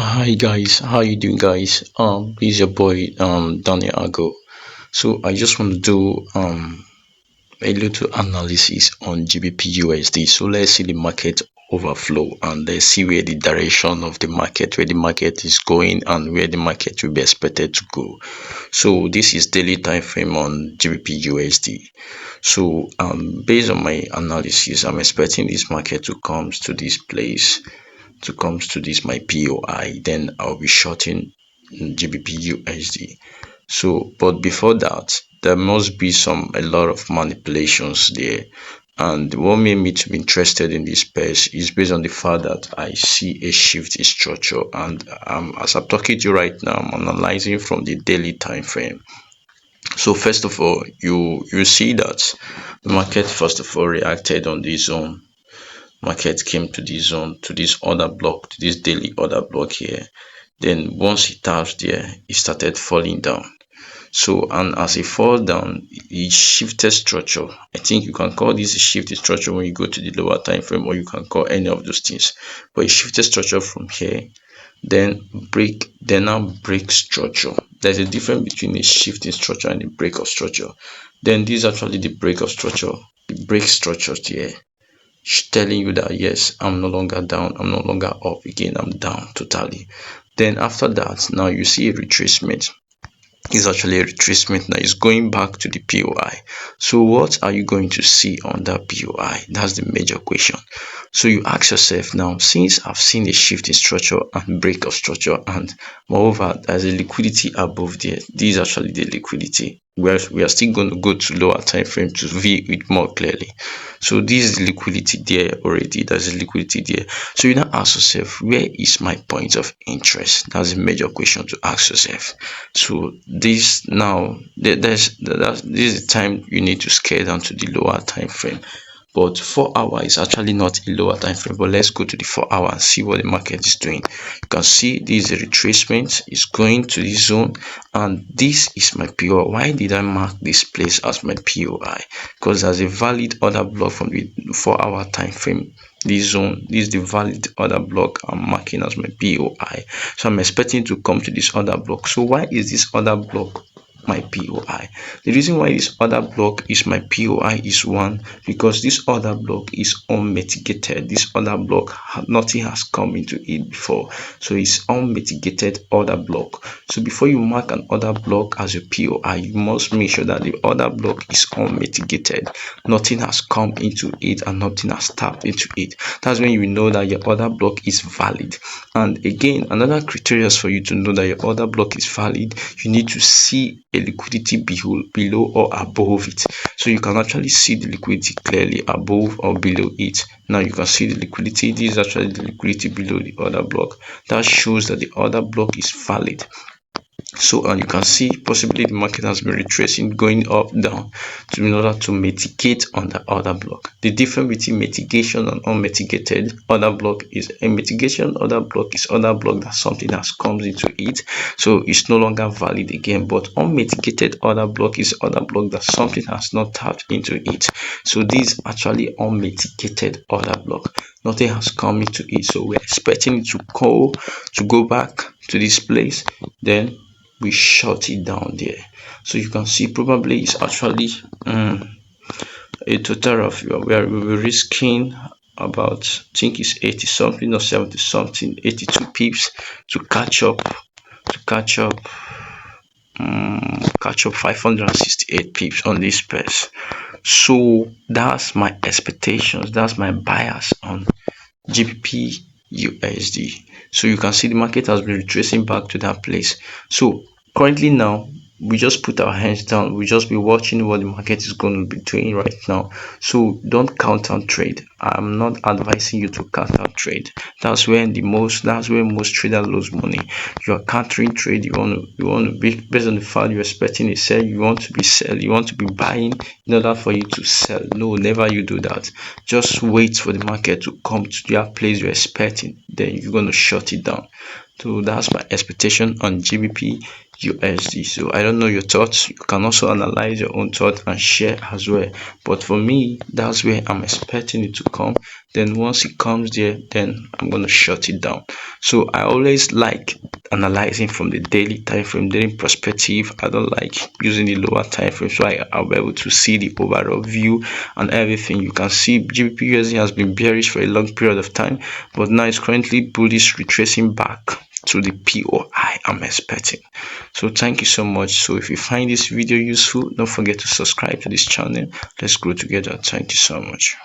Hi guys, how you doing guys? This is your boy Daniel Ago. So I just want to do a little analysis on GBPUSD. So let's see the market overflow and let's see where the direction of the market, where the market is going and where the market will be expected to go. So this is daily time frame on GBPUSD. So based on my analysis, I'm expecting this market to come to this place, to comes to this my POI, then I'll be shorting GBPUSD. So, but before that, there must be a lot of manipulations there. And what made me to be interested in this space is based on the fact that I see a shift in structure. And as I'm talking to you right now, I'm analyzing from the daily time frame. So first of all, you see that the market first of all reacted on this zone. Market came to this zone, to this order block, to this daily order block here. Then once it tapped there, it started falling down. So, and as it falls down, it shifted structure. I think you can call this a shifted structure when you go to the lower time frame, or you can call any of those things. But it shifted structure from here, then now break structure. There's a difference between a shifting structure and a break of structure. Then this is actually the break of structure. The break structure here, telling you that yes, I'm no longer down, I'm no longer up again, I'm down totally. Then after that, now you see a retracement. It's actually a retracement now. It's going back to the POI. So what are you going to see on that POI? That's the major question. So you ask yourself now, since I've seen a shift in structure and break of structure, and moreover there's a liquidity above there, this is actually the liquidity. We are still going to go to lower time frame to view it more clearly. So this is the liquidity there already. There's a liquidity there. So you now ask yourself, where is my point of interest? That's a major question to ask yourself. So this now, this is the time you need to scale down to the lower time frame. But 4 hours is actually not a lower time frame. But let's go to the 4 hours and see what the market is doing. You can see this is a retracement. It's going to this zone, and this is my POI. Why did I mark this place as my POI? Because there's a valid order block from the 4 hour time frame. This zone, this is the valid order block I'm marking as my POI. So I'm expecting to come to this order block. So why is this order block my POI? The reason why this other block is my POI is one, because this other block is unmitigated. This other block, nothing has come into it before, so it's unmitigated order block. So before you mark an order block as a POI, you must make sure that the other block is unmitigated. Nothing has come into it and nothing has tapped into it. That's when you know that your order block is valid. And again, another criteria for you to know that your order block is valid, you need to see a liquidity below or above it. So you can actually see the liquidity clearly above or below it. Now you can see the liquidity. This is actually the liquidity below the order block. That shows that the order block is valid. So, and you can see possibly the market has been retracing, going up, down, in order to mitigate on the order block. The difference between mitigation and unmitigated order block is a mitigation order block is order block that something has come into it, so it's no longer valid again. But unmitigated order block is order block that something has not tapped into it. So this is actually unmitigated order block. Nothing has come into it, so we're expecting it to go back to this place. Then we shut it down there. So you can see probably it's actually a total of where we were risking about, I think it's 80 something or 70 something, 82 pips to catch up 568 pips on this space. So that's my expectations, that's my bias on GBPUSD. So you can see the market has been retracing back to that place. So currently now, we just put our hands down. We just be watching what the market is going to be doing right now. So don't count on trade. I'm not advising you to count on trade. That's where most traders lose money. You are countering trade. You want to be based on the fact you're expecting a sell. You want to be sell. You want to be buying in order for you to sell. No, never you do that. Just wait for the market to come to that place you're expecting. Then you're going to shut it down. So that's my expectation on GBP USD. So I don't know your thoughts. You can also analyze your own thoughts and share as well. But for me, that's where I'm expecting it to come. Then once it comes there, then I'm gonna shut it down. So I always like analyzing from the daily time frame, daily perspective. I don't like using the lower time frame, so I'll be able to see the overall view and everything. You can see GBPUSD has been bearish for a long period of time, but now it's currently bullish, retracing back to the POI I'm expecting. So thank you so much. So if you find this video useful, don't forget to subscribe to this channel. Let's grow together. Thank you so much.